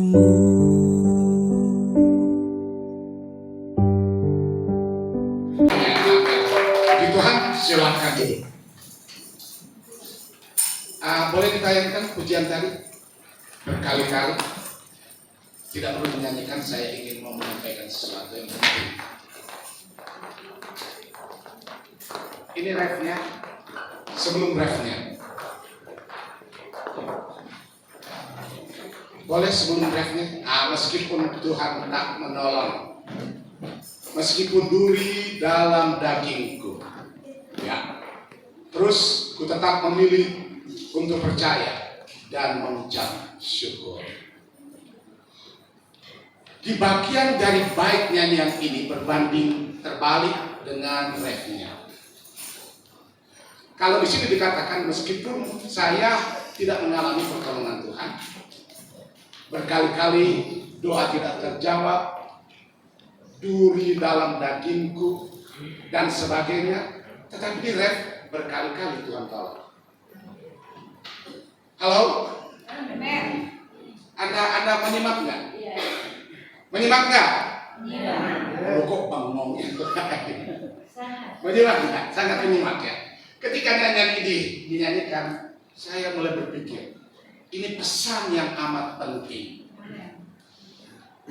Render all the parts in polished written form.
Puji Tuhan, silakan. Boleh ditayangkan pujian tadi berkali-kali. Tidak perlu menyanyikan, saya ingin mau menyampaikan sesuatu yang penting. Ini refnya, sebelum refnya. Boleh sebelum refnya. Meskipun Tuhan tak menolong, meskipun duri dalam dagingku, ya, terus ku tetap memilih untuk percaya dan mengucap syukur. Di bagian dari bait nyanyian ini berbanding terbalik dengan refnya. Kalau di sini dikatakan meskipun saya tidak mengalami pertolongan Tuhan, berkali-kali doa tidak terjawab, duri dalam dagingku dan sebagainya, tetapi di ref berkali-kali Tuhan tolong. Halo? Anda menyimak nggak? Menyimak nggak? Kok bengong itu? Menyimak nggak? Sangat menyimak ya. Ketika nyanyian ini dinyanyikan, saya mulai berpikir, ini pesan yang amat penting.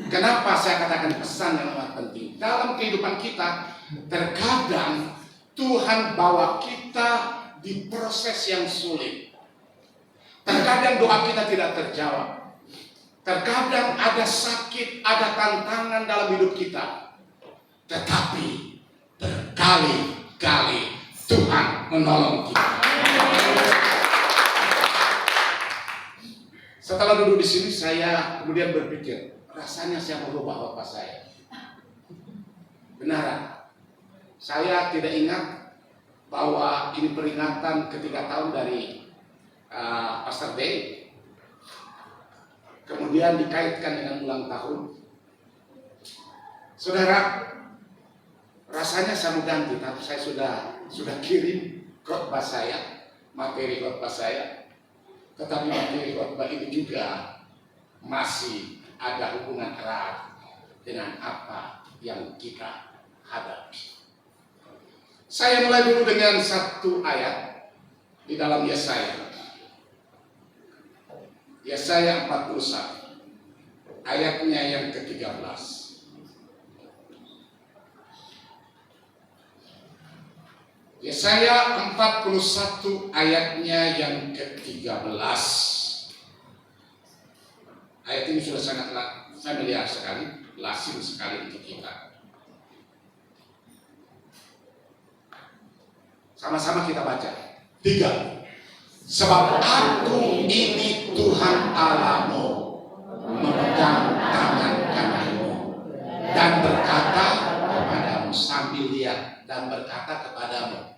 Kenapa saya katakan pesan yang amat penting? Dalam kehidupan kita, terkadang Tuhan bawa kita di proses yang sulit. Terkadang doa kita tidak terjawab. Terkadang ada sakit, ada tantangan dalam hidup kita. Tetapi berkali-kali Tuhan menolong kita. Setelah duduk di sini, saya kemudian berpikir, rasanya saya mau rubah bapak saya. Benar, saya tidak ingat bahwa ini peringatan ketiga tahun dari Pastor Day. Kemudian dikaitkan dengan ulang tahun. Saudara, rasanya saya mau ganti, tapi saya sudah kirim khotbah saya, materi khotbah saya. Tetapi materi khotbah ini juga masih ada hubungan erat dengan apa yang kita hadapi. Saya mulai dulu dengan satu ayat di dalam Yesaya. Yesaya 41, ayatnya yang ke-13. Yesaya 41 ayatnya yang ke-13. Ayat ini sudah sangat familiar sekali, lazim sekali untuk kita. Sama-sama kita baca. 3. Sebab aku ini Tuhan Allahmu, memegang tangan kananmu dan berkata kepadamu, sambil lihat, dan berkata kepadamu,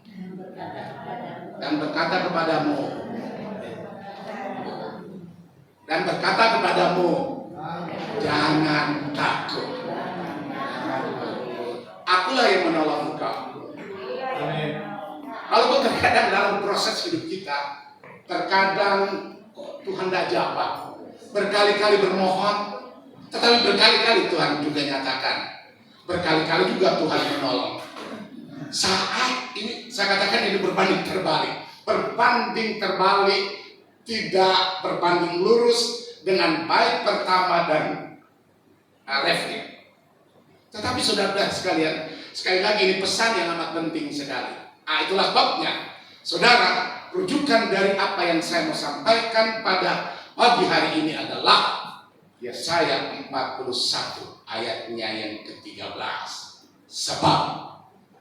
jangan takut. Akulah yang menolong engkau. Walaupun terkadang dalam proses hidup kita, terkadang Tuhan tidak jawab, berkali-kali bermohon, tetapi berkali-kali Tuhan juga nyatakan, berkali-kali juga Tuhan menolong. Saat ini saya katakan ini berbanding terbalik, tidak berbanding lurus dengan bait pertama dan refnya. Tetapi saudara sekalian, sekali lagi ini pesan yang amat penting sekali. Itulah babnya, saudara. Rujukan dari apa yang saya mau sampaikan pada pagi hari ini adalah Yesaya 41 ayatnya yang ke-13. Sebab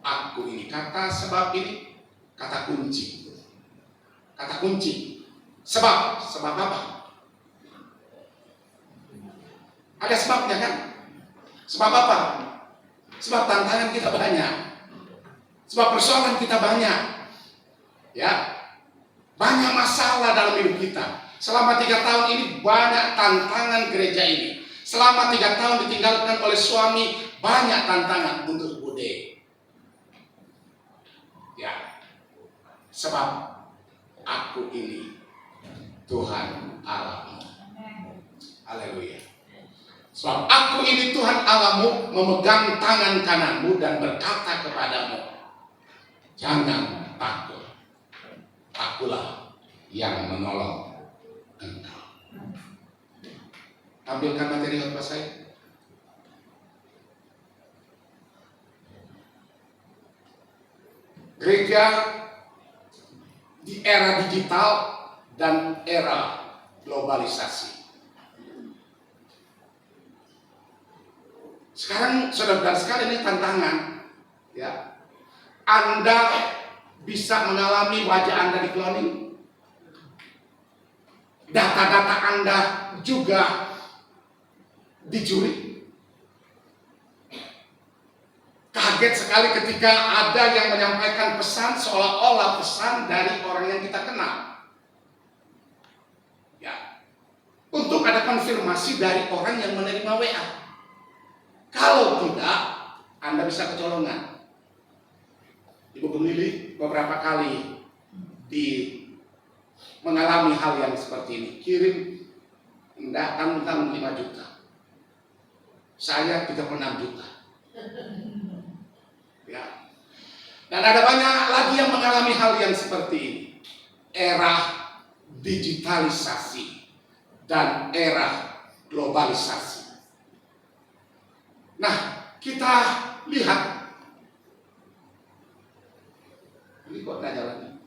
aku ini, kata sebab ini kata kunci. Kata kunci. Sebab apa? Ada sebabnya kan? Sebab apa? Sebab tantangan kita banyak. Sebab persoalan kita banyak. Ya. Banyak masalah dalam hidup kita. Selama 3 tahun ini banyak tantangan gereja ini. Selama 3 tahun ditinggalkan oleh suami, banyak tantangan untuk Bude. Ya, sebab aku ini Tuhan Allahmu. Haleluya. Sebab aku ini Tuhan Allahmu, memegang tangan kananmu dan berkata kepadamu, jangan takut, akulah yang menolong engkau. Tampilkan materi khotbah saya. Gereja di era digital dan era globalisasi. Sekarang saudara-saudara sekalian, ini tantangan, ya. Anda bisa mengalami wajah Anda di cloning, data-data Anda juga dicuri. Kaget sekali ketika ada yang menyampaikan pesan seolah-olah pesan dari orang yang kita kenal, ya, untuk ada konfirmasi dari orang yang menerima WA. Kalau tidak, Anda bisa kecolongan. Ibu pemilih beberapa kali mengalami hal yang seperti ini. Kirim tanggung 5 juta, saya 36 juta, ya. Dan ada banyak lagi yang mengalami hal yang seperti ini. Era digitalisasi dan era globalisasi. Nah, kita lihat. Ini kok nggak jalan?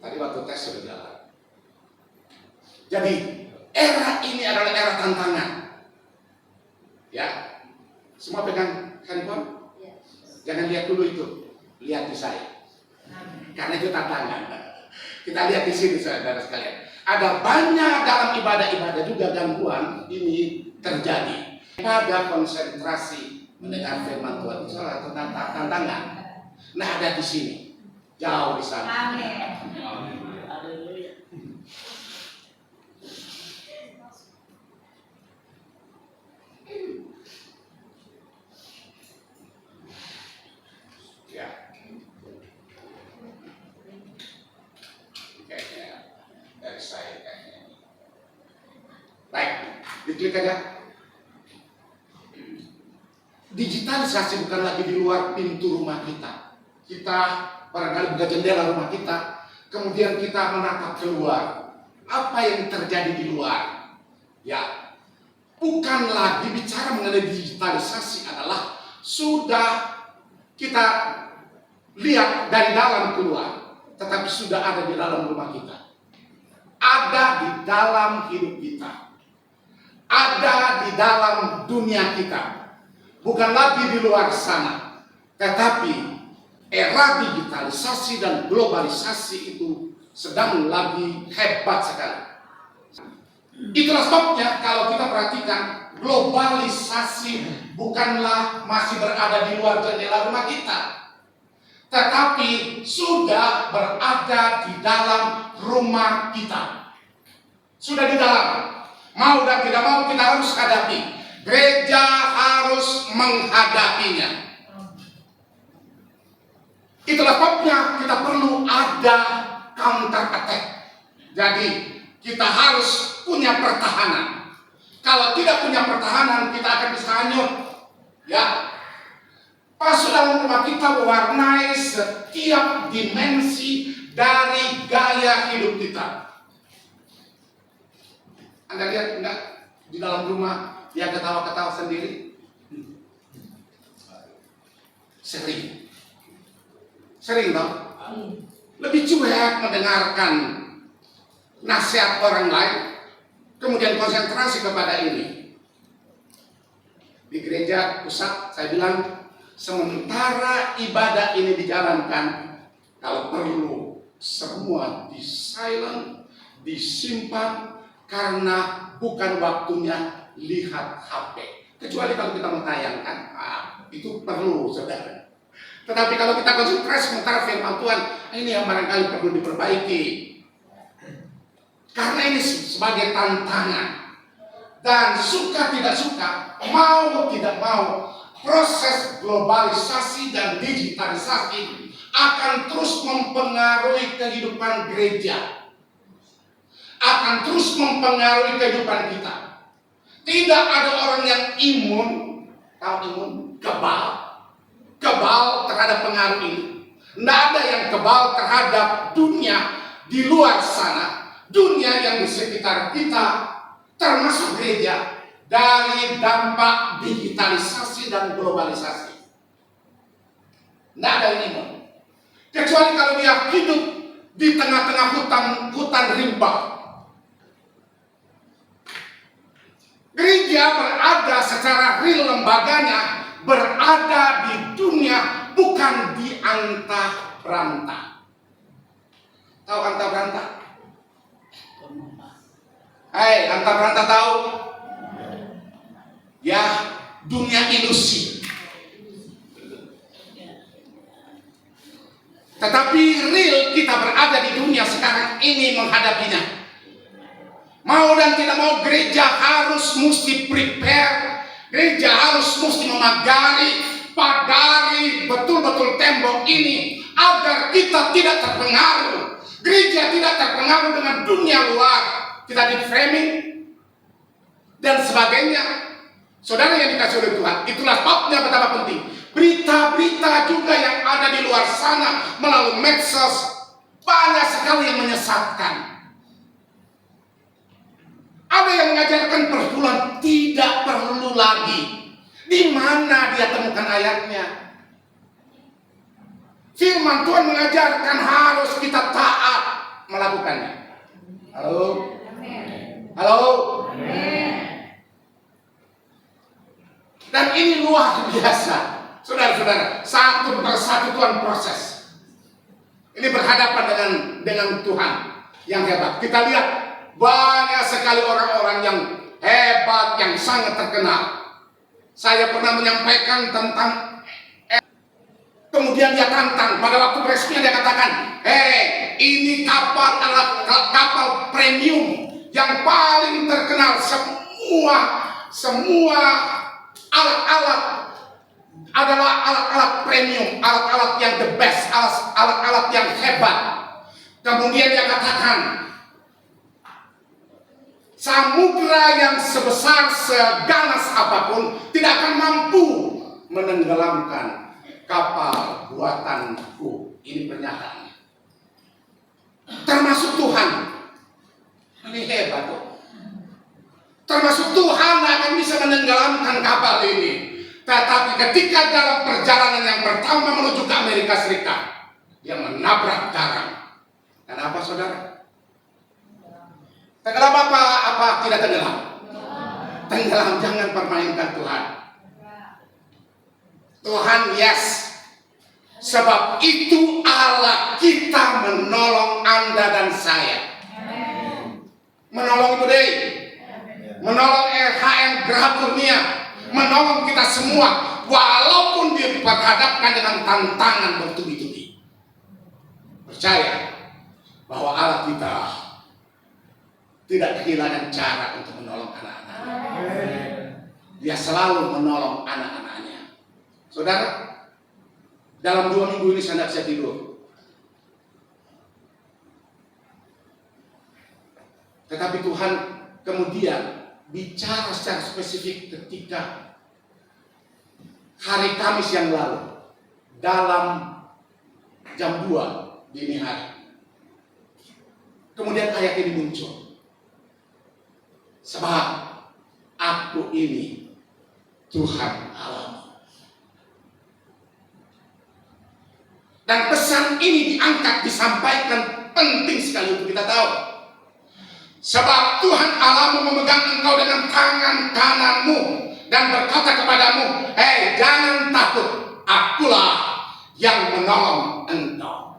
Tadi waktu tes sudah jalan. Jadi, era ini adalah era tantangan. Ya, semua pegang handphone? Jangan lihat dulu itu, lihat di saya. Karena itu tantangan. Kita lihat di sini, saudara sekalian. Ada banyak dalam ibadah-ibadah juga gangguan ini terjadi. Pada konsentrasi mendengar firman Tuhan itu salah satu tantangan. Nah, ada di sini, jauh di sana. Amin. Ya. Kayaknya dari saya kayaknya. Baik, diklik aja. Digitalisasi bukan lagi di luar pintu rumah kita. Kita barangkali buka jendela rumah kita, kemudian kita menatap keluar. Apa yang terjadi di luar? Ya, bukan lagi bicara mengenai digitalisasi, adalah sudah kita lihat dari dalam keluar, tetapi sudah ada di dalam rumah kita. Ada di dalam hidup kita. Ada di dalam dunia kita. Bukan lagi di luar sana, tetapi era digitalisasi dan globalisasi itu sedang lagi hebat sekali. Itulah sebabnya kalau kita perhatikan, globalisasi bukanlah masih berada di luar jendela rumah kita, tetapi sudah berada di dalam rumah kita. Sudah di dalam. Mau dan tidak mau kita harus hadapi. Gereja harus menghadapinya. Itulah sebabnya kita perlu ada counter attack. Jadi kita harus punya pertahanan. Kalau tidak punya pertahanan, kita akan bisa hanyut. Ya, masuk dalam rumah kita mewarnai setiap dimensi dari gaya hidup kita. Anda lihat enggak di dalam rumah? Dia ketawa-ketawa sendiri. Sering dong. Lebih cuek mendengarkan nasihat orang lain, kemudian konsentrasi kepada ini. Di gereja pusat saya bilang, sementara ibadah ini dijalankan, kalau perlu semua di silent, disimpan, karena bukan waktunya lihat HP. Kecuali kalau kita mentayangkan, itu perlu, saudara. Tetapi kalau kita konsentrasi sementara firman Tuhan, ini yang barangkali perlu diperbaiki. Karena ini sebagai tantangan. Dan suka tidak suka, mau tidak mau, proses globalisasi dan digitalisasi akan terus mempengaruhi kehidupan gereja. akan terus mempengaruhi kehidupan kita. Tidak ada orang yang imun, tahu imun, kebal terhadap pengaruh ini. Tidak ada yang kebal terhadap dunia di luar sana, dunia yang di sekitar kita, termasuk gereja, dari dampak digitalisasi dan globalisasi. Tidak ada yang imun. Kecuali kalau dia hidup di tengah-tengah hutan rimba. Gereja berada secara real, lembaganya berada di dunia, bukan di antah berantah. Tahu antah berantah? Hai, antah berantah tahu? Ya, dunia ilusi. Tetapi real kita berada di dunia sekarang ini menghadapinya. Mau dan tidak mau, gereja harus mesti prepare. Gereja harus mesti pagari betul-betul tembok ini agar kita tidak terpengaruh. Gereja tidak terpengaruh dengan dunia luar. Kita di framing dan sebagainya. Saudara yang dikasih oleh Tuhan, itulah sebabnya betapa penting. Berita-berita juga yang ada di luar sana melalui medsos banyak sekali yang menyesatkan. Ada yang mengajarkan pergaulan tidak perlu lagi. Di mana dia temukan ayatnya? Firman Tuhan mengajarkan harus kita taat melakukannya. Halo? Halo? Dan ini luar biasa. Saudara-saudara, satu persatu Tuhan proses. Ini berhadapan dengan Tuhan yang hebat. Kita lihat banyak sekali orang-orang yang hebat, yang sangat terkenal. Saya pernah menyampaikan tentang, kemudian dia tantang. Pada waktu resminya dia katakan, ini kapal adalah kapal premium yang paling terkenal. Semua alat-alat adalah alat-alat premium, alat-alat yang the best, alat-alat yang hebat. Kemudian dia katakan, samudra yang sebesar seganas apapun tidak akan mampu menenggelamkan kapal buatanku. Ini pernyataannya. Termasuk Tuhan. Ini hebat kok. Termasuk Tuhan akan bisa menenggelamkan kapal ini. Tetapi ketika dalam perjalanan yang pertama menuju ke Amerika Serikat, dia menabrak karang. Kenapa, saudara? Tenggelam apa tidak tenggelam? Tenggelam, jangan permainkan Tuhan. Tuhan, yes. Sebab itu Allah kita menolong Anda dan saya. Menolong Ibu Dei, menolong RHM Geraha Kurnia, menolong kita semua, walaupun diperhadapkan dengan tantangan bertubi-tubi. Percaya bahwa Allah kita tidak kehilangan cara untuk menolong anak-anaknya. Dia selalu menolong anak-anaknya. Saudara, dalam 2 minggu ini saya tidak bisa tidur. Tetapi Tuhan kemudian bicara secara spesifik ketika hari Kamis yang lalu dalam jam 2 dini hari. Kemudian ayat ini muncul. Sebab aku ini Tuhan Allah. Dan pesan ini diangkat, disampaikan, penting sekali untuk kita tahu. Sebab Tuhan Allahmu memegang engkau dengan tangan kananmu dan berkata kepadamu, jangan takut, akulah yang menolong engkau.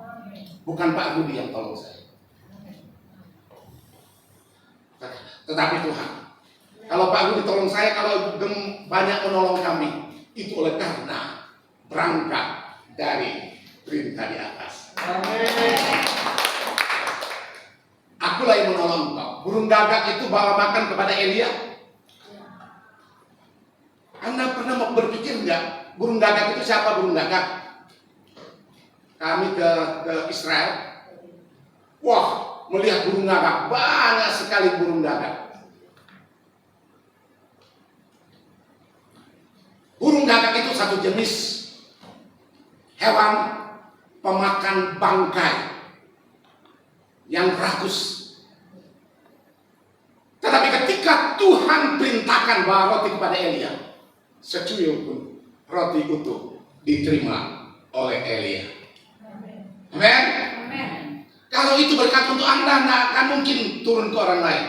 Bukan Pak Budi yang tolong saya, tetapi Tuhan. Kalau Pak Budi tolong saya, kalau banyak menolong kami, itu oleh karena berangkat dari perintah di atas. Akulah yang menolong engkau. Burung gagak itu bawa makan kepada Elia. Anda pernah berpikir enggak, burung gagak itu siapa? Burung gagak. Kami ke Israel. Wah, melihat burung gagak. Banyak sekali burung gagak. Burung gagak itu satu jenis hewan pemakan bangkai yang rakus. Tetapi ketika Tuhan perintahkan bawa roti kepada Elia, secuyur pun roti utuh diterima oleh Elia. Amin. Kalau itu berkat untuk Anda, tidak akan mungkin turun ke orang lain.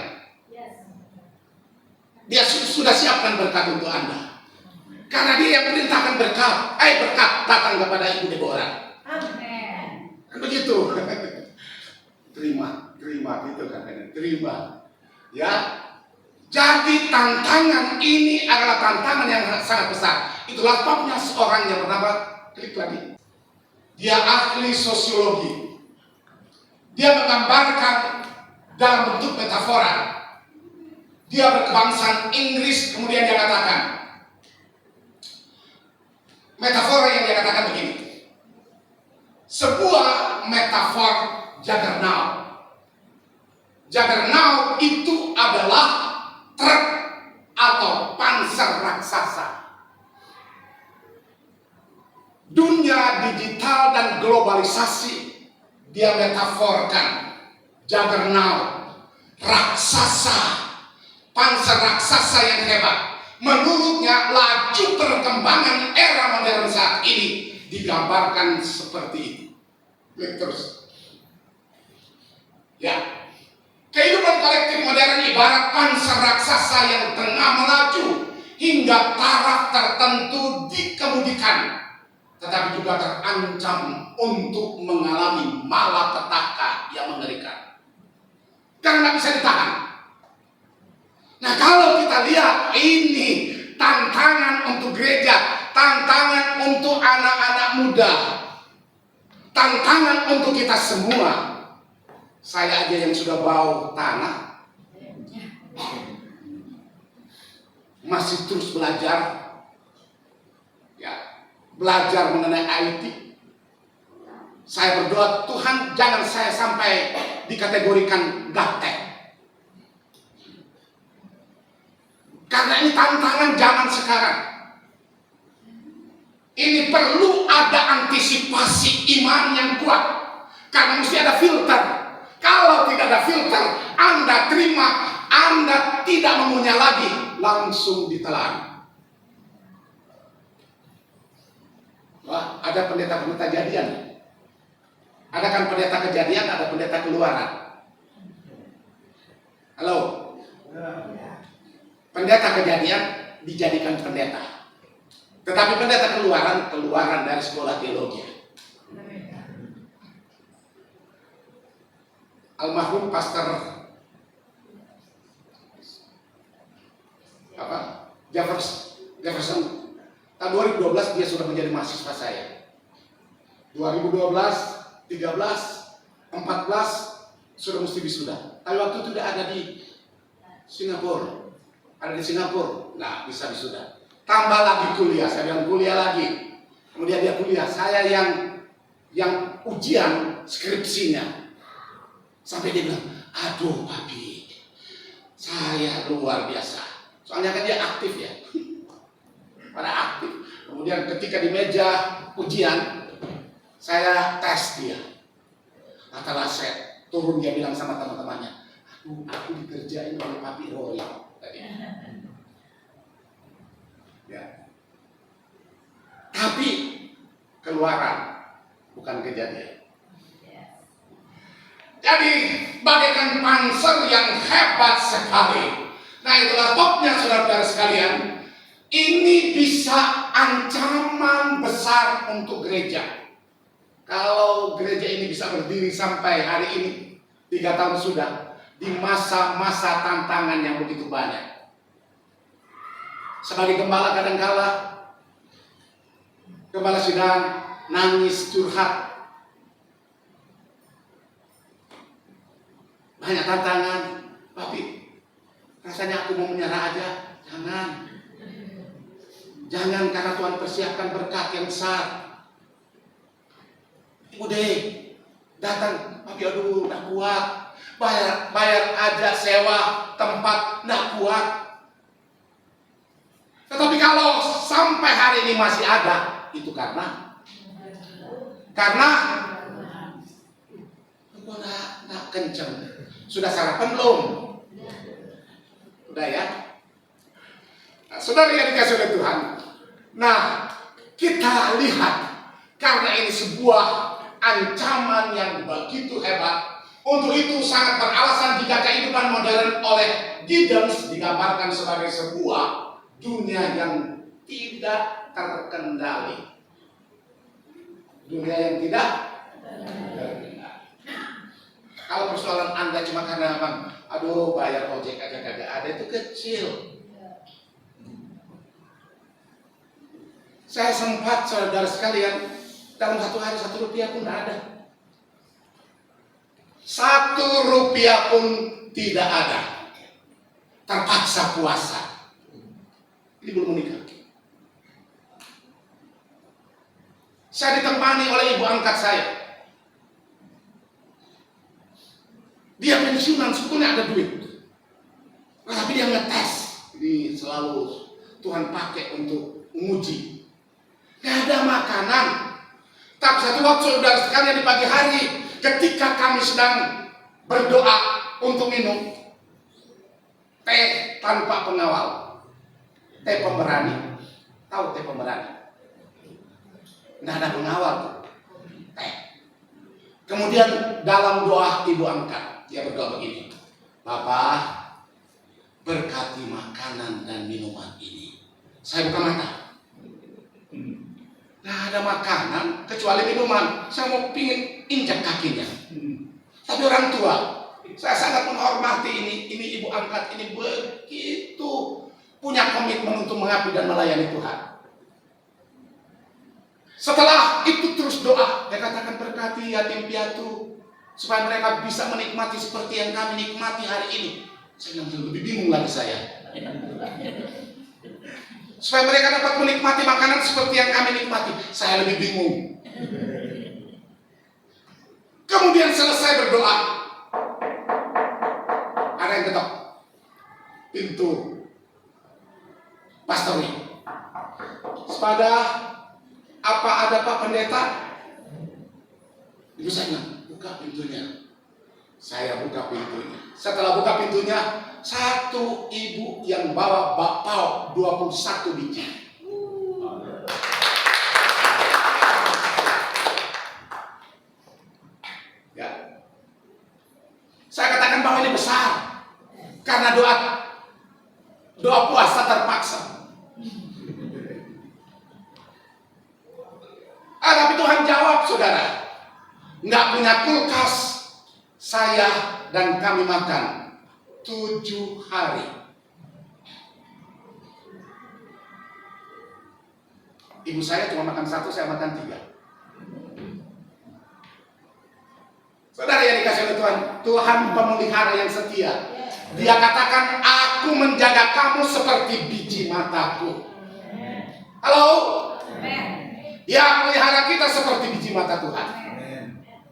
Dia sudah siapkan berkat untuk Anda. Karena dia yang perintahkan berkat datang kepada Ibu Deborah. Amin. Kan begitu. terima gitu kan, terima. Ya. Jadi tantangan ini adalah tantangan yang sangat besar. Itulah sebabnya seorang yang bernama, klik lagi. Dia ahli sosiologi. Dia menggambarkan dalam bentuk metafora. Dia berkebangsaan Inggris, kemudian dia katakan, metafora yang dia katakan begini. Sebuah metafor juggernaut. Juggernaut itu adalah truk atau panser raksasa. Dunia digital dan globalisasi, dia metaforkan juggernaut, raksasa, panser raksasa yang hebat. Menurutnya laju perkembangan era modern saat ini digambarkan seperti itu. Klik terus. Ya. Kehidupan kolektif modern ibarat panser raksasa yang tengah melaju hingga taraf tertentu dikemudikan, tetapi juga terancam untuk mengalami malapetaka yang mengerikan. Karena bisa ditahan. Nah, kalau kita lihat ini tantangan untuk gereja, tantangan untuk anak-anak muda, tantangan untuk kita semua. Saya aja yang sudah bau tanah, masih terus belajar, ya, belajar mengenai IT. Saya berdoa, Tuhan jangan saya sampai dikategorikan gaptek. Karena ini tantangan zaman sekarang. Ini perlu ada antisipasi iman yang kuat. Karena mesti ada filter. Kalau tidak ada filter, Anda terima, Anda tidak mengunyah lagi, langsung ditelan. Wah, ada pendeta-pendeta jadian. Ada kan pendeta kejadian, ada pendeta keluaran. Halo? Pendeta kejadian dijadikan pendeta. Tetapi pendeta keluaran dari sekolah teologi. Almarhum Pastor Jefferson tahun 2012 dia sudah menjadi mahasiswa saya. 2012, 13, 14 sudah mesti wisuda. Tapi waktu itu dia ada di Singapura. Nah, bisa wisuda. Tambah lagi kuliah, saya bilang kuliah lagi. Kemudian dia kuliah, saya yang ujian skripsinya. Sampai dia bilang, aduh papi, saya luar biasa. Soalnya kan dia aktif ya, pada aktif. Kemudian ketika di meja ujian, saya tes dia. Katalah saya turun, dia bilang sama teman-temannya, aduh aku dikerjain oleh papi Roy tadi. Ya. Tapi keluaran, bukan kejadian. Jadi bagaikan panser yang hebat sekali. Nah, itulah topnya saudara-saudara sekalian. Ini bisa ancaman besar untuk gereja. Kalau gereja ini bisa berdiri sampai hari ini, 3 tahun sudah, di masa-masa tantangan yang begitu banyak. Sebagai gembala kadangkala, gembala sidang nangis curhat. Banyak tantangan, tapi rasanya aku mau menyerah aja. Jangan karena Tuhan persiapkan berkat yang besar. Ibu deh, datang, papi aduh udah kuat. bayar aja sewa tempat, nggak kuat. Tetapi kalau sampai hari ini masih ada, itu karena udah kenceng. Sudah sarapan belum? Udah ya. Nah, saudara yang dikasih oleh Tuhan. Nah, kita lihat karena ini sebuah ancaman yang begitu hebat. Untuk itu sangat beralasan jika kehidupan modern oleh Giddens digambarkan sebagai sebuah dunia yang tidak terkendali. Dunia yang tidak terkendali. Kalau persoalan Anda cuma karena aduh bayar ojek aja kagak ada, itu kecil. Saya sempat, saudara sekalian, dalam satu hari 1 rupiah pun tidak ada. 1 rupiah pun tidak ada. Terpaksa puasa. Ini belum menikah. Saya ditemani oleh ibu angkat saya. Dia pensiunan, sebetulnya ada duit. Tapi dia ngetes. Jadi selalu Tuhan pakai untuk menguji. Gak ada makanan. Tapi satu waktu saudara sekalian di pagi hari, ketika kami sedang berdoa untuk minum teh tanpa pengawal, teh pemberani. Tahu teh pemberani? Nggak ada pengawal tuh. Teh. Kemudian dalam doa ibu angkat, dia berdoa begini, Bapak berkati makanan dan minuman ini. Saya buka mata. Nggak ada makanan kecuali minuman. Saya mau pingin injak kakinya. Tapi orang tua, saya sangat menghormati ini ibu angkat ini begitu punya komitmen untuk mengabdi dan melayani Tuhan. Setelah itu terus doa, dia katakan berkati yatim piatu supaya mereka bisa menikmati seperti yang kami nikmati hari ini. Saya bilang lebih bingung lagi saya. Supaya mereka dapat menikmati makanan seperti yang kami nikmati. Saya lebih bingung. Kemudian selesai berdoa, ada yang ketok pintu pastori. Sepada apa ada Pak Pendeta? Ibu saya bilang, buka pintunya. Saya buka pintunya. Setelah buka pintunya, satu ibu yang bawa bakpao 21 biji. Ya. Saya katakan bahwa ini besar karena doa puasa terpaksa. Tapi Tuhan jawab, saudara. Nggak punya kulkas, saya dan kami makan 7 hari. Ibu saya cuma makan 1, saya makan 3. Saudara yang dikasih oleh Tuhan, Tuhan pemelihara yang setia. Dia katakan, aku menjaga kamu seperti biji mataku. Halo? Dia melihara kita seperti biji mata Tuhan.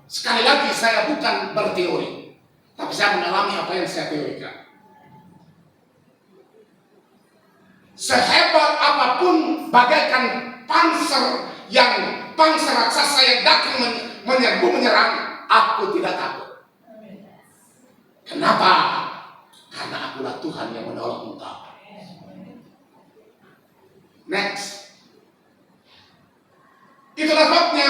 Sekali lagi saya bukan berteori, tapi saya mengalami apa yang saya teorikan. Sehebat apapun bagaikan panser raksasa yang datang menyerang, aku tidak takut. Kenapa? Karena akulah Tuhan yang menolong engkau. Next. Itulah sebabnya,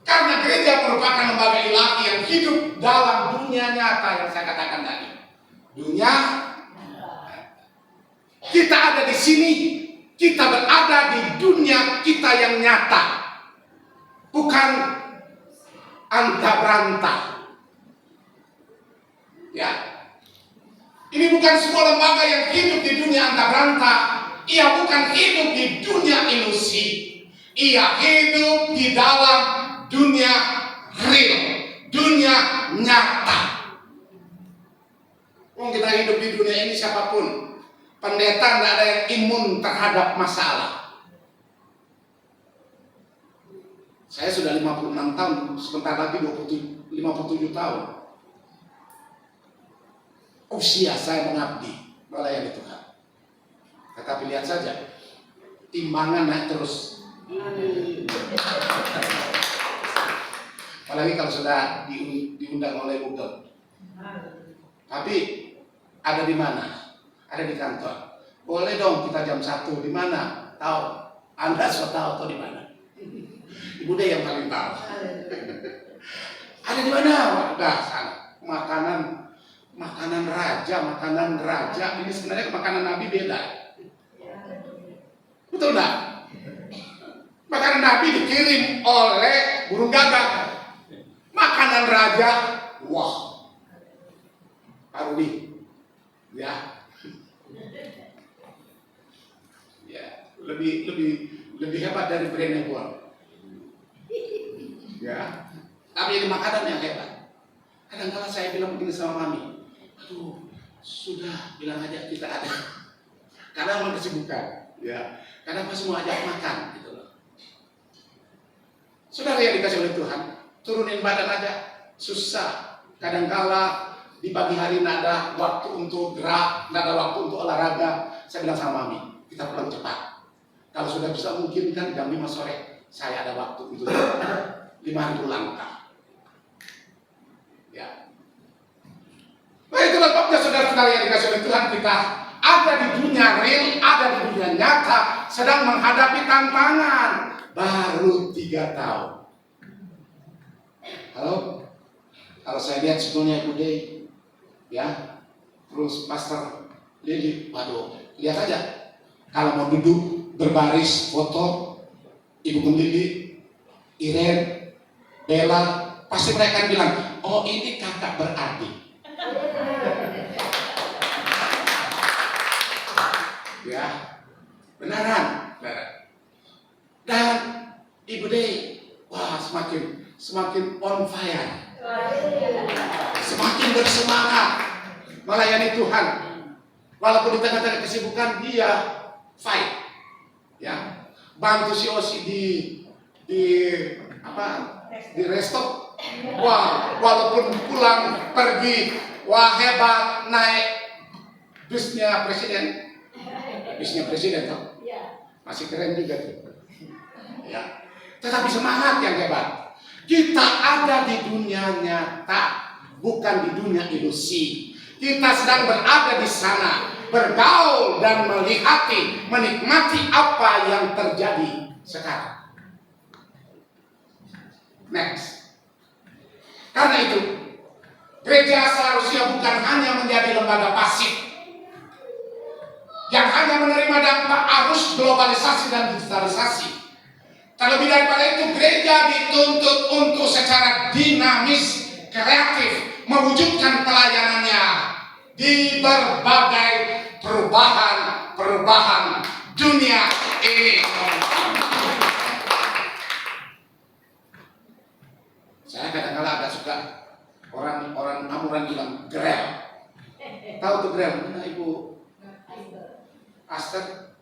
karena gereja merupakan lembaga ilahi yang hidup dalam dunia nyata yang saya katakan tadi. Dunia, kita ada di sini, kita berada di dunia kita yang nyata, bukan anta-beranta. Ya, ini bukan sebuah lembaga yang hidup di dunia anta-beranta. Ia bukan hidup di dunia ilusi. Ia hidup di dalam dunia real, dunia nyata. Kita hidup di dunia ini siapapun, pendeta tidak ada yang imun terhadap masalah. Saya sudah 56 tahun, sebentar lagi 57 tahun. usia saya mengabdi melayani Tuhan. Tetapi lihat saja, timbangan naik terus. Apalagi kalau sudah diundang oleh Google. Tapi ada di mana? Ada di kantor. Boleh dong kita jam 1 di mana? Tahu? Anda sudah tahu atau di mana? Ibu deh yang paling tahu. Ada di mana? Udah sana. Makanan raja. Ini sebenarnya makanan Nabi beda. Betul enggak? Makanan Nabi dikirim oleh burung gagak. Makanan raja, wah, Aruli, ya, lebih hebat dari brand gua, ya. Tapi ini makanan yang hebat. Kadang-kadang saya bilang begini sama mami, aduh, sudah bilang aja kita ada. Kadang mau kesibukan, ya. Kadang masih mau ajak makan, gitu loh. Saudara yang dikasih oleh Tuhan, turunin badan aja susah. Kadang-kala di pagi hari tidak ada waktu untuk gerak, tidak ada waktu untuk olahraga. Saya bilang sama mami, kita pulang cepat. Kalau sudah bisa mungkin kan jam 5 sore saya ada waktu untuk 5.000 langkah. Ya. Nah itulah sebabnya saudara-saudara yang dikasih oleh Tuhan, kita ada di dunia real, ada di dunia nyata, sedang menghadapi tantangan. Baru 3 tahun. Halo, kalau saya lihat sebetulnya Ibu Dey, ya, terus Pastor Lili, waduh, lihat aja. Kalau mau duduk berbaris foto, Ibu Lili, Iren, Bella, pasti mereka bilang, oh ini kakak beradik. Ya, beneran. Dan Ibu Dey, wah semakin on fire, semakin bersemangat melayani Tuhan. Walaupun di tengah-tengah kesibukan dia fight, ya, bantu si Osi di resto. Wah, walaupun pulang pergi, wah hebat, naik busnya presiden toh, masih keren juga tuh. Ya. Tetapi semangat yang hebat. Kita ada di dunia nyata, bukan di dunia ilusi. Kita sedang berada di sana, bergaul dan menikmati apa yang terjadi sekarang. Next. Karena itu, gereja seharusnya bukan hanya menjadi lembaga pasif yang hanya menerima dampak arus globalisasi dan digitalisasi. Terlebih daripada itu, gereja dituntut untuk secara dinamis, kreatif, mewujudkan pelayanannya di berbagai perubahan dunia ini. Saya kadang-kadang agak suka orang amuran bilang grel. Tahu tuh grel? Mana Ibu Aster?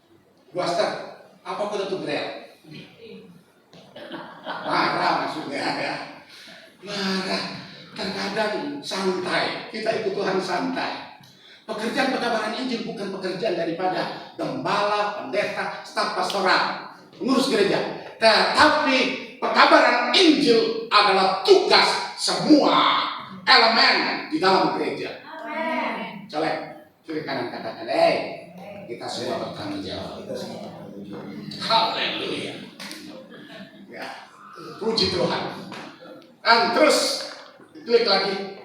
Bu Aster, apa itu grel? Marah maksudnya ya. Marah. Terkadang santai. Kita ikut Tuhan santai. Pekerjaan pekabaran Injil bukan pekerjaan daripada gembala, pendeta, staf pastoral, pengurus gereja. Tetapi pekabaran Injil adalah tugas semua elemen di dalam gereja. Amen. Colek kiri kanan katakan, kita semua bertanggung jawab. Haleluya. Ya, puji Tuhan. Dan terus klik lagi.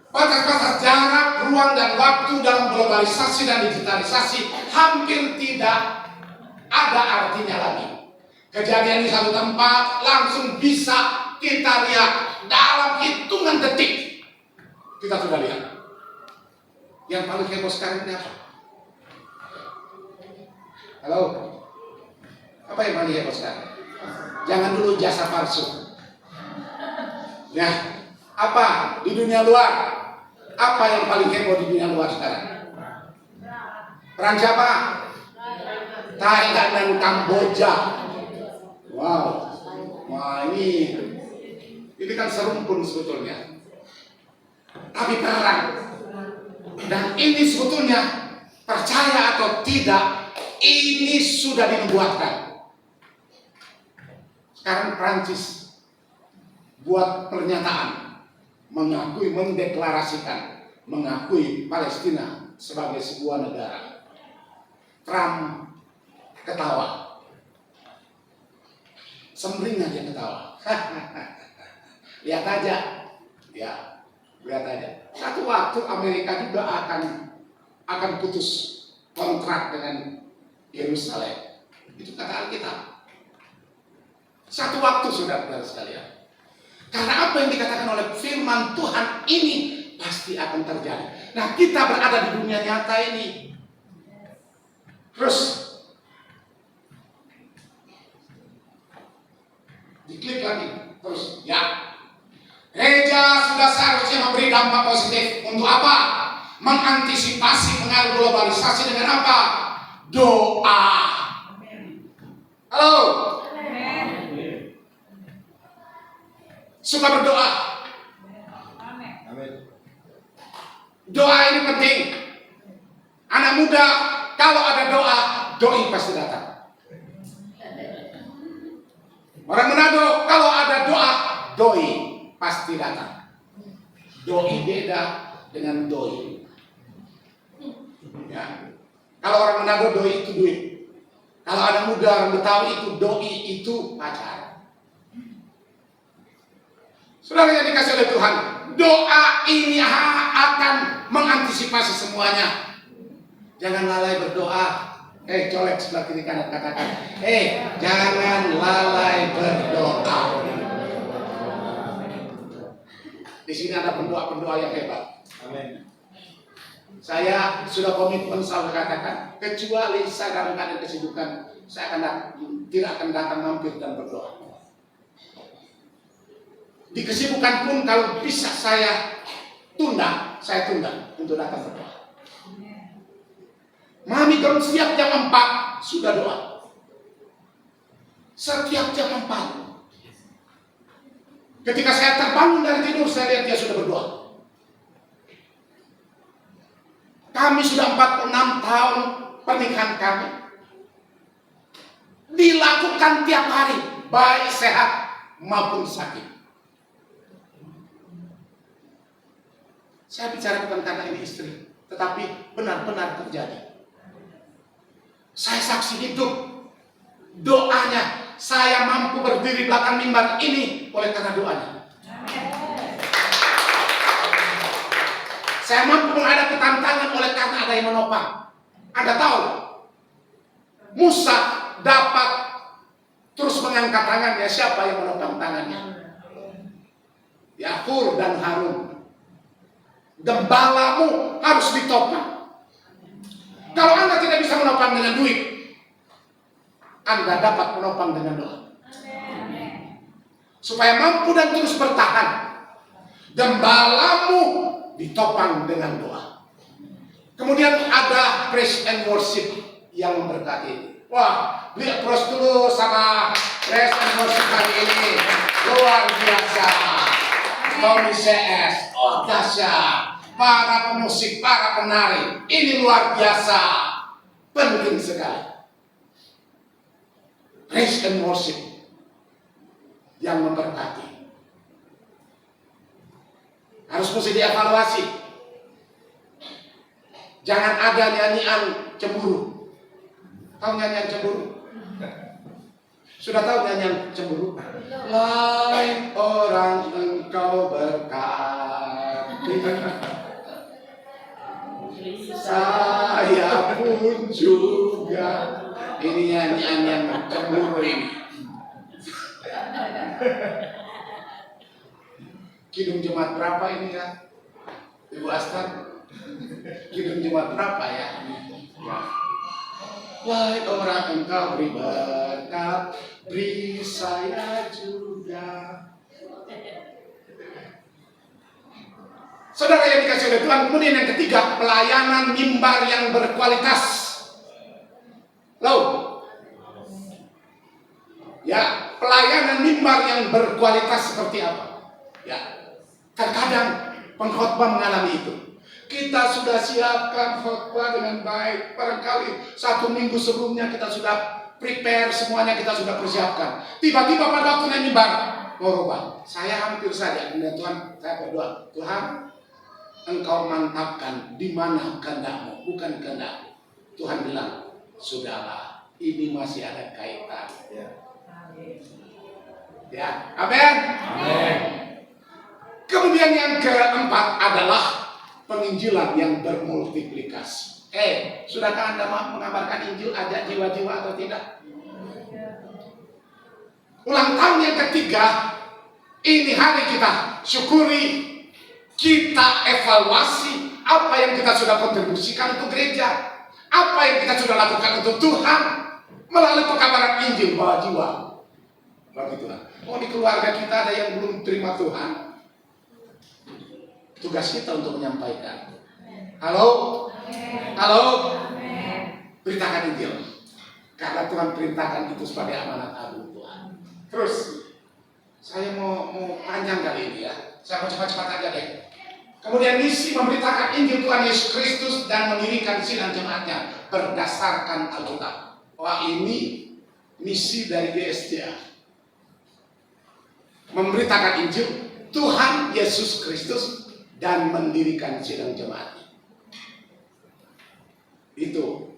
Batas-batas jarak, ruang dan waktu dalam globalisasi dan digitalisasi hampir tidak ada artinya lagi. Kejadian di satu tempat langsung bisa kita lihat dalam hitungan detik. Kita sudah lihat. Yang paling heboh sekarang ini apa? Halo? Apa yang paling heboh sekarang? Jangan dulu jasa palsu. Ya, apa di dunia luar? Apa yang paling heboh di dunia luar sekarang? Perang siapa? Thailand dan Kamboja. Wow. Wah, ini kan serumpun sebetulnya. Tapi perang. Dan ini sebetulnya, percaya atau tidak, ini sudah dinubuatkan. Sekarang Prancis buat pernyataan, mengakui, mendeklarasikan, mengakui Palestina sebagai sebuah negara. Trump ketawa. Semringah dia ketawa. Lihat aja. Ya, lihat aja. Satu waktu Amerika juga akan putus kontrak dengan Yerusalem. Itu kata Alkitab. Satu waktu, saudara-saudara sekalian. Karena apa yang dikatakan oleh firman Tuhan ini pasti akan terjadi. Nah, kita berada di dunia nyata ini. Terus diklik lagi. Terus ya, gereja sudah seharusnya memberi dampak positif. Untuk apa? Mengantisipasi pengaruh globalisasi dengan apa? Doa. Halo. Suka berdoa. Doa ini penting. Anak muda, kalau ada doa, doi pasti datang. Orang Manado, kalau ada doa, doi pasti datang. Doi beda dengan doi. Ya. Kalau orang Manado, doi itu duit. Kalau anak muda, orang Betawi itu doi itu pacar. Saudara yang dikasih oleh Tuhan, doa ini akan mengantisipasi semuanya. Jangan lalai berdoa. Colek sebelah kiri kanan, katakan, jangan lalai berdoa. Di sini ada pendoa-pendoa yang hebat. Amin. Saya sudah komitmen selalu katakan, kecuali saya dalam keadaan kesibukan, saya tidak akan datang mampir dan berdoa. Di kesibukan pun kalau bisa saya tunda untuk datang berdoa. Mami kalau setiap jam 4 sudah doa. Setiap jam 4. Ketika saya terbangun dari tidur, saya lihat dia sudah berdoa. Kami sudah 46 tahun pernikahan kami. Dilakukan tiap hari, baik sehat maupun sakit. Saya bicara bukan karena ini istri, tetapi benar-benar terjadi. Saya saksi hidup doanya. Saya mampu berdiri belakang mimbar ini oleh karena doanya. Saya mampu menghadapi tantangan oleh karena ada yang menopang. Anda tahu, Musa dapat terus mengangkat tangannya. Siapa yang menopang tangannya? Ya, Hur dan Harun. Gembalamu harus ditopang. Kalau Anda tidak bisa menopang dengan duit, Anda dapat menopang dengan doa. Supaya mampu dan terus bertahan, gembalamu ditopang dengan doa. Kemudian ada praise and worship yang memberkati. Wah, lihat terus dulu sama praise and worship hari ini. Luar biasa. Tommy CS, dahsyat. Para pemusik, para penari, ini luar biasa, penting sekali. Praise and worship yang memberkati. Harus mesti dievaluasi. Jangan ada nyanyian cemburu. Tahu nyanyian cemburu? Sudah tahu nyanyian cemburu? Lain orang engkau berkati, saya pun juga. Ini nyanyian yang cemburu ini. Kidung Jemaat berapa ini ya? Ibu Astar? Kidung Jemaat berapa ya? Wahai orang engkau beri berkat, beri saya juga. Saudara yang dikasih oleh Tuhan, kemudian yang ketiga, pelayanan mimbar yang berkualitas. Loh, ya, pelayanan mimbar yang berkualitas seperti apa? Ya, terkadang pengkhotbah mengalami itu. Kita sudah siapkan khotbah dengan baik. Barangkali 1 minggu sebelumnya kita sudah prepare semuanya, kita sudah persiapkan. Tiba-tiba pada waktu naik mimbar mau rubah. Saya hampir saja dengan Tuhan, saya berdoa, Tuhan, Engkau mantapkan di mana kehendak-Mu, bukan kehendak. Tuhan bilang, sudahlah, ini masih ada kaitan. Ya, amin. Kemudian yang keempat adalah penginjilan yang bermultiplikasi. Sudahkah Anda mengabarkan Injil ada jiwa-jiwa atau tidak? Ulang tahun yang ketiga, ini hari kita syukuri, kita evaluasi apa yang kita sudah kontribusikan untuk gereja, apa yang kita sudah lakukan untuk Tuhan melalui pekabaran Injil bawa jiwa bagi Tuhan. Di keluarga kita ada yang belum terima Tuhan, tugas kita untuk menyampaikan. Halo, beritakan Injil, karena Tuhan perintahkan itu sebagai amanat agung Tuhan. Terus, saya mau panjang kali ini ya, saya mau cepat-cepat aja deh. Kemudian misi memberitakan Injil Tuhan Yesus Kristus dan mendirikan sidang jemaatnya berdasarkan Alkitab. Wah, ini misi dari GSDA. Memberitakan Injil Tuhan Yesus Kristus dan mendirikan sidang jemaatnya. Itu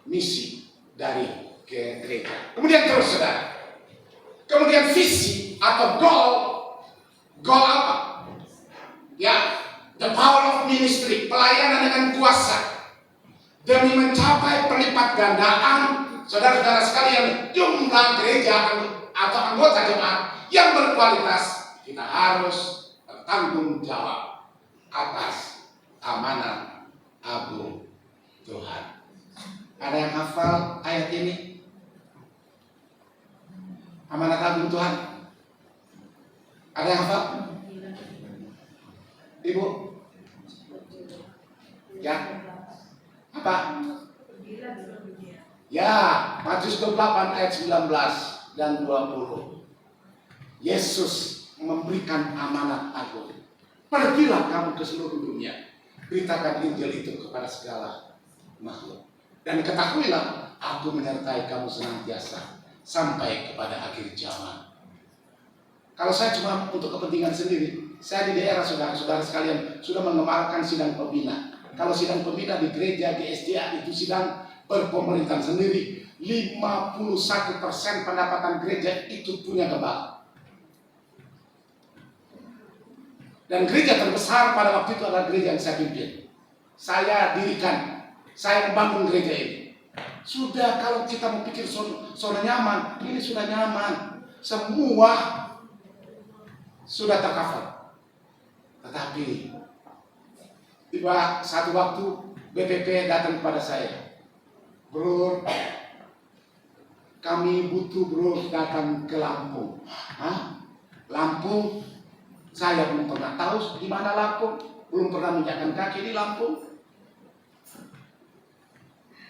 misi dari gereja. Kemudian terus saudara. Kemudian visi atau goal apa? Ya, the power of ministry, pelayanan dengan kuasa demi mencapai pelipat gandaan saudara-saudara sekalian jumlah gereja atau anggota jemaat yang berkualitas. Kita harus bertanggung jawab atas amanat agung Tuhan. Ada yang hafal ayat ini? Amanat agung Tuhan. Ada yang hafal? Ibu? Ya? Apa? Ya, Matius 28 ayat 19 dan 20. Yesus memberikan amanat agung. Pergilah kamu ke seluruh dunia, beritakan Injil itu kepada segala makhluk. Dan ketahuilah, aku menyertai kamu senantiasa sampai kepada akhir zaman. Kalau saya cuma untuk kepentingan sendiri, saya di daerah saudara-saudara sekalian sudah mengemarkan sidang pembina. Kalau sidang pembina di gereja GSDA itu sidang berpemerintahan sendiri. 51% pendapatan gereja itu punya gembala. Dan gereja terbesar pada waktu itu adalah gereja yang saya pimpin. Saya dirikan, saya membangun gereja ini. Sudah, kalau kita mau pikir zona nyaman, ini sudah nyaman. Semua sudah tercover. Tetapi tiba satu waktu BPP datang kepada saya, Bro, kami butuh bro datang ke Lampung. Hah? Lampung? Saya belum pernah tahu di mana Lampung, belum pernah menginjakkan kaki di Lampung.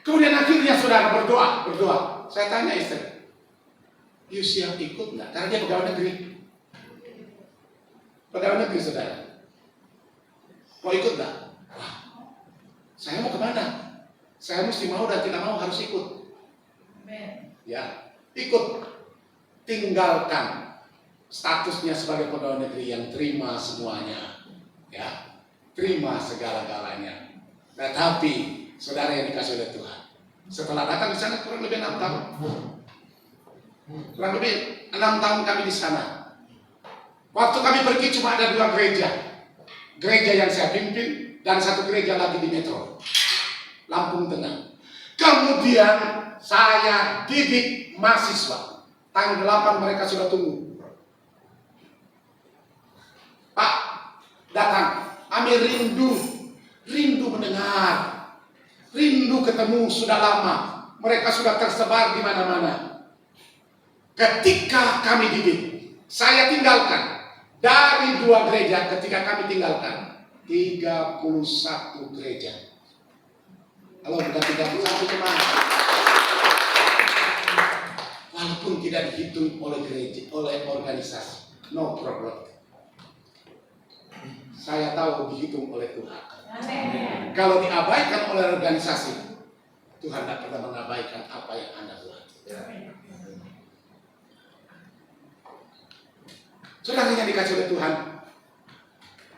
Kemudian akhirnya saudara berdoa. Saya tanya istri, you siap ikut nggak? Karena dia pegawai negeri. Pegawai negeri saudara. Mau ikut nggak? Wah, saya mau kemana? Saya mesti mau dan tidak mau harus ikut. Ya, ikut. Tinggalkan statusnya sebagai pegawai negeri yang terima semuanya. Ya, terima segala-galanya. Tetapi saudara yang dikasih oleh Tuhan, setelah datang di sana kurang lebih 6 tahun. Kurang lebih 6 tahun kami di sana. Waktu kami pergi cuma ada 2 gereja. Gereja yang saya pimpin dan 1 gereja lagi di Metro Lampung Tengah. Kemudian saya didik mahasiswa. Tanggal 8 mereka sudah tunggu. Pak, datang. Ambil rindu mendengar, rindu ketemu sudah lama. Mereka sudah tersebar di mana-mana. Ketika kami didik, saya tinggalkan dari 2 gereja. Ketika kami tinggalkan 31 gereja. Kalau sudah 31 jemaat, walaupun tidak dihitung oleh gereja, oleh organisasi, no problem. saya tahu dihitung oleh Tuhan. Amin. Kalau diabaikan oleh organisasi, Tuhan tidak pernah mengabaikan apa yang Anda buat. Saudara yang dikasih oleh Tuhan,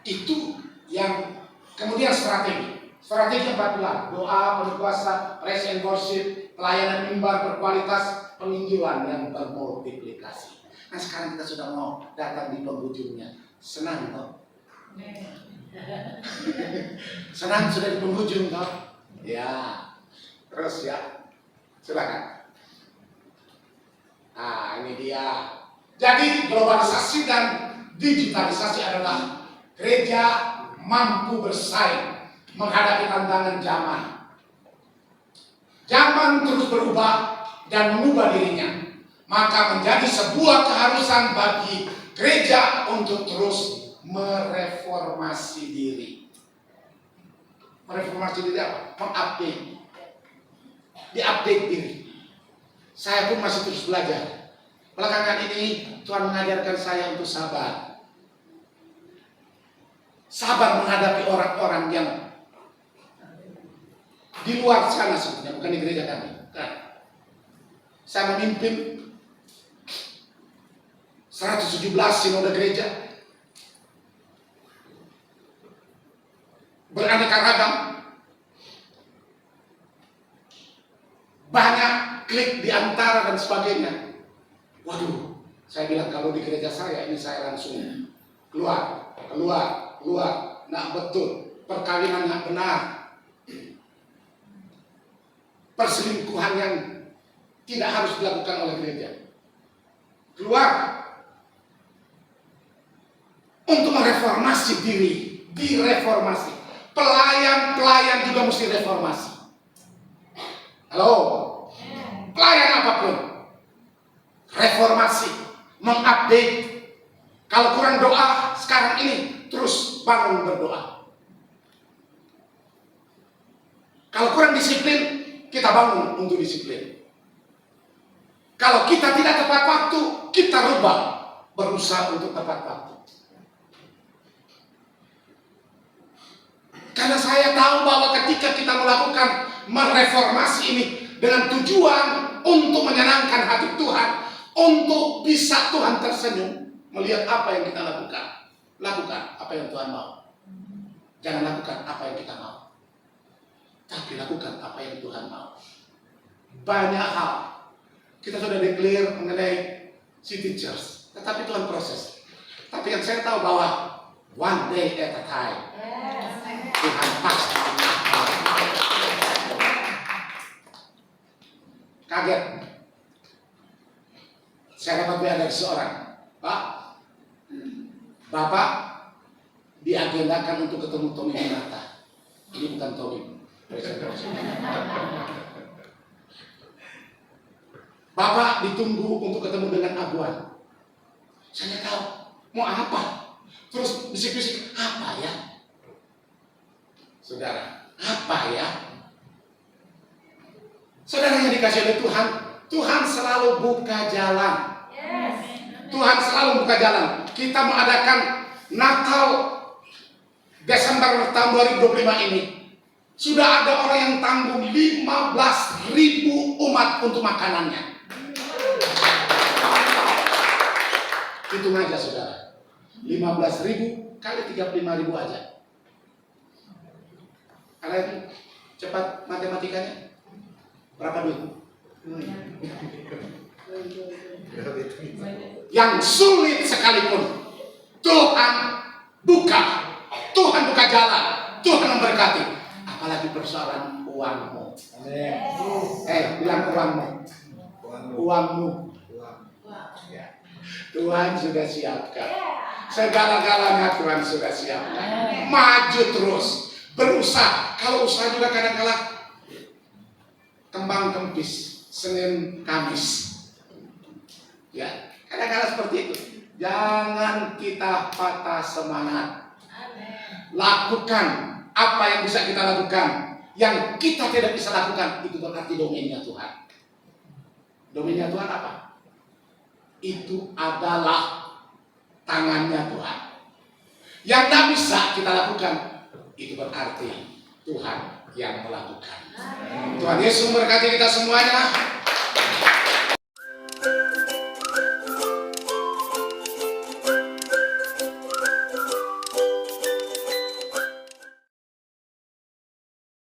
itu yang kemudian strategi. Strategi 4 pilar: doa, berpuasa, praise and worship, pelayanan mimbar berkualitas, penginjilan yang bermultiplikasi. Nah sekarang kita sudah mau datang di penghujungnya. Senang toh? Senang sudah di penghujung toh? Ya. Terus ya. Silakan. Nah ini dia. Jadi globalisasi dan digitalisasi adalah gereja mampu bersaing menghadapi tantangan zaman. Zaman terus berubah dan mengubah dirinya. Maka menjadi sebuah keharusan bagi gereja untuk terus mereformasi diri. Mereformasi diri apa? Mengupdate. Diupdate diri. Saya pun masih terus belajar. Belakangan ini Tuhan mengajarkan saya untuk sabar. Sabar menghadapi orang-orang yang di luar sana sebetulnya, bukan di gereja kami. Nah, saya memimpin 117 sinode gereja. Beraneka ragam. Banyak klik di antara dan sebagainya. Waduh, saya bilang kalau di gereja saya ini saya langsung keluar. Nggak betul, perkawinan nggak benar, perselingkuhan yang tidak harus dilakukan oleh gereja. Keluar untuk mereformasi diri, direformasi. Pelayan juga mesti reformasi. Halo, pelayan apapun, reformasi, mengupdate. Kalau kurang doa sekarang ini, terus bangun berdoa. Kalau kurang disiplin, kita bangun untuk disiplin. Kalau kita tidak tepat waktu, kita rubah, berusaha untuk tepat waktu. Karena saya tahu bahwa ketika kita melakukan mereformasi ini dengan tujuan untuk menyenangkan hati Tuhan, untuk bisa Tuhan tersenyum melihat apa yang kita lakukan. Lakukan apa yang Tuhan mau. Jangan lakukan apa yang kita mau, tapi lakukan apa yang Tuhan mau. Banyak hal kita sudah declare mengenai City Church, tetapi Tuhan proses. Tapi yang saya tahu bahwa one day at a time, Tuhan pasti. Kaget. Saya dapat WA dari seorang, Pak, Bapak diagendakan untuk ketemu Tommy Minata. Ini bukan Tommy. Bapak ditunggu untuk ketemu dengan Aguan. Saya tahu mau apa. Terus bisik-bisik, apa ya? Saudara, apa ya? Saudara yang dikasih oleh Tuhan, Tuhan selalu buka jalan. Tuhan selalu buka jalan. Kita mengadakan Natal Desember tahun 2025 ini. Sudah ada orang yang tanggung 15.000 umat untuk makanannya. Hitung aja saudara. 15.000 kali 35.000 aja. Kalian cepat matematikanya. Berapa duit? Yang sulit sekalipun Tuhan buka jalan, Tuhan memberkati. Apalagi persoalan uangmu. Bilang uangmu. Tuhan sudah siapkan. Segala-galanya Tuhan sudah siapkan. Maju terus, berusaha. Kalau usaha juga kadang-kadang kembang kempis, Senin Kamis. Ya, kadang-kadang seperti itu. Jangan kita patah semangat. Lakukan apa yang bisa kita lakukan. Yang kita tidak bisa lakukan, itu berarti domainnya Tuhan. Domainnya Tuhan apa? Itu adalah tangannya Tuhan. Yang tidak bisa kita lakukan, itu berarti Tuhan yang melakukan. Tuhan Yesus memberkati kita semuanya.